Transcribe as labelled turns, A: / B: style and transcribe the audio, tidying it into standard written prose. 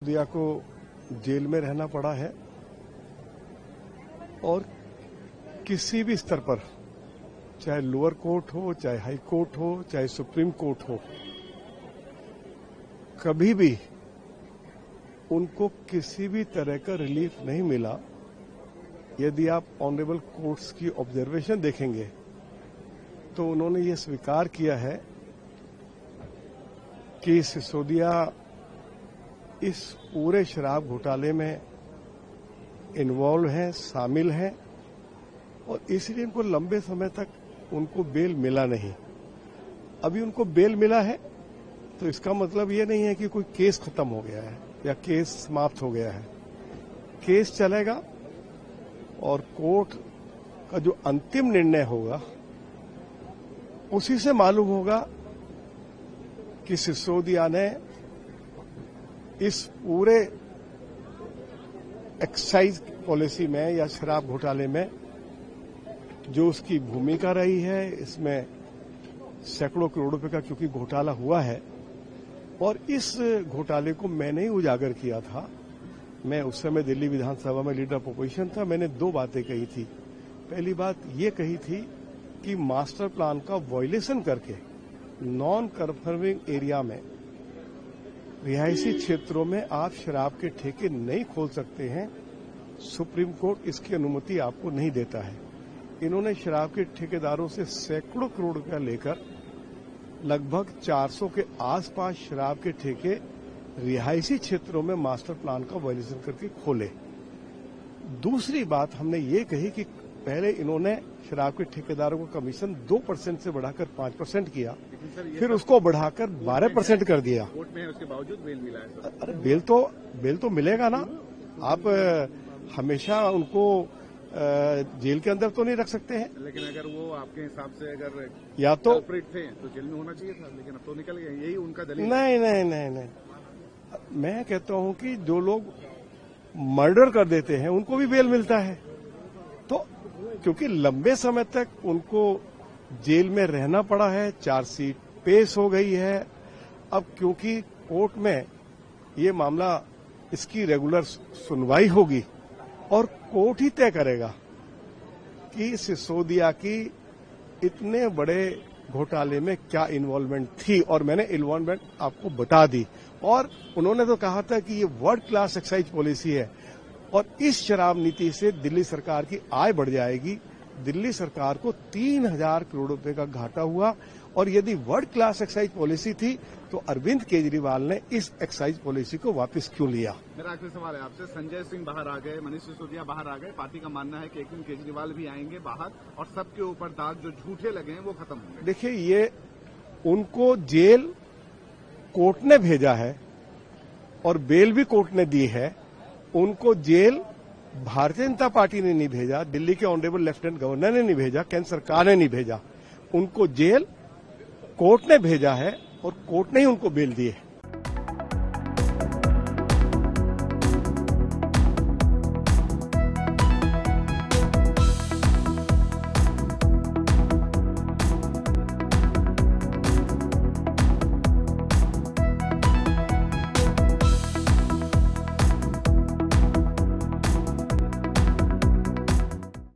A: दिया को जेल में रहना पड़ा है और किसी भी स्तर पर, चाहे लोअर कोर्ट हो, चाहे हाई कोर्ट हो, चाहे सुप्रीम कोर्ट हो, कभी भी उनको किसी भी तरह का रिलीफ नहीं मिला। यदि आप ऑनरेबल कोर्ट्स की ऑब्जर्वेशन देखेंगे तो उन्होंने ये स्वीकार किया है कि सिसोदिया इस पूरे शराब घोटाले में इन्वॉल्व हैं, शामिल हैं और इसलिए उनको लंबे समय तक उनको बेल मिला नहीं। अभी उनको बेल मिला है तो इसका मतलब ये नहीं है कि कोई केस खत्म हो गया है या केस समाप्त हो गया है। केस चलेगा और कोर्ट का जो अंतिम निर्णय होगा उसी से मालूम होगा कि सिसोदिया ने इस पूरे एक्साइज पॉलिसी में या शराब घोटाले में जो उसकी भूमिका रही है, इसमें सैकड़ों करोड़ रुपए का क्योंकि घोटाला हुआ है और इस घोटाले को मैंने ही उजागर किया था। मैं उस समय दिल्ली विधानसभा में लीडर ऑफ अपोजिशन था। मैंने दो बातें कही थी। पहली बात ये कही थी कि मास्टर प्लान का वायलेशन करके नॉन कन्फर्मिंग एरिया में, रिहायशी क्षेत्रों में आप शराब के ठेके नहीं खोल सकते हैं। सुप्रीम कोर्ट इसकी अनुमति आपको नहीं देता है। इन्होंने शराब के ठेकेदारों से सैकड़ों करोड़ रुपया लेकर लगभग 400 के आसपास शराब के ठेके रिहायशी क्षेत्रों में मास्टर प्लान का वायलेशन करके खोले। दूसरी बात हमने ये कही कि पहले इन्होंने शराब के ठेकेदारों को कमीशन 2% से बढ़ाकर 5% किया, फिर उसको बढ़ाकर 12% कर दिया।
B: कोर्ट में उसके बावजूद बेल मिला है।
A: अरे बेल तो मिलेगा ना। आप हमेशा उनको जेल के अंदर तो नहीं रख सकते हैं।
B: लेकिन अगर वो आपके हिसाब से अगर
A: या तो
B: थे तो जेल में होना चाहिए था, लेकिन अब तो निकल गए। यही उनका दलील।
A: नहीं, मैं कहता हूं कि जो लोग मर्डर कर देते हैं उनको भी बेल मिलता है। तो क्योंकि लंबे समय तक उनको जेल में रहना पड़ा है, चार्जशीट पेश हो गई है। अब क्योंकि कोर्ट में ये मामला, इसकी रेगुलर सुनवाई होगी और कोर्ट ही तय करेगा कि सिसोदिया की इतने बड़े घोटाले में क्या इन्वॉल्वमेंट थी, और मैंने इन्वॉल्वमेंट आपको बता दी। और उन्होंने तो कहा था कि ये वर्ल्ड क्लास एक्साइज पॉलिसी है और इस शराब नीति से दिल्ली सरकार की आय बढ़ जाएगी। दिल्ली सरकार को 3000 करोड़ रुपए का घाटा हुआ और यदि वर्ल्ड क्लास एक्साइज पॉलिसी थी तो अरविंद केजरीवाल ने इस एक्साइज पॉलिसी को वापस क्यों लिया?
B: मेरा आखिरी सवाल है आपसे। संजय सिंह बाहर आ गए, मनीष सिसोदिया बाहर आ गए। पार्टी का मानना है कि एक दिन केजरीवाल भी आएंगे बाहर और सबके ऊपर दाग जो झूठे लगे हैं वो खत्म होंगे।
A: देखिए, ये उनको जेल कोर्ट ने भेजा है और बेल भी कोर्ट ने दी है। उनको जेल भारतीय जनता पार्टी ने नहीं भेजा, दिल्ली के ऑनरेबल लेफ्टिनेंट गवर्नर ने नहीं भेजा, केंद्र सरकार ने नहीं भेजा। उनको जेल कोर्ट ने भेजा है और कोर्ट ने ही उनको बेल दी है।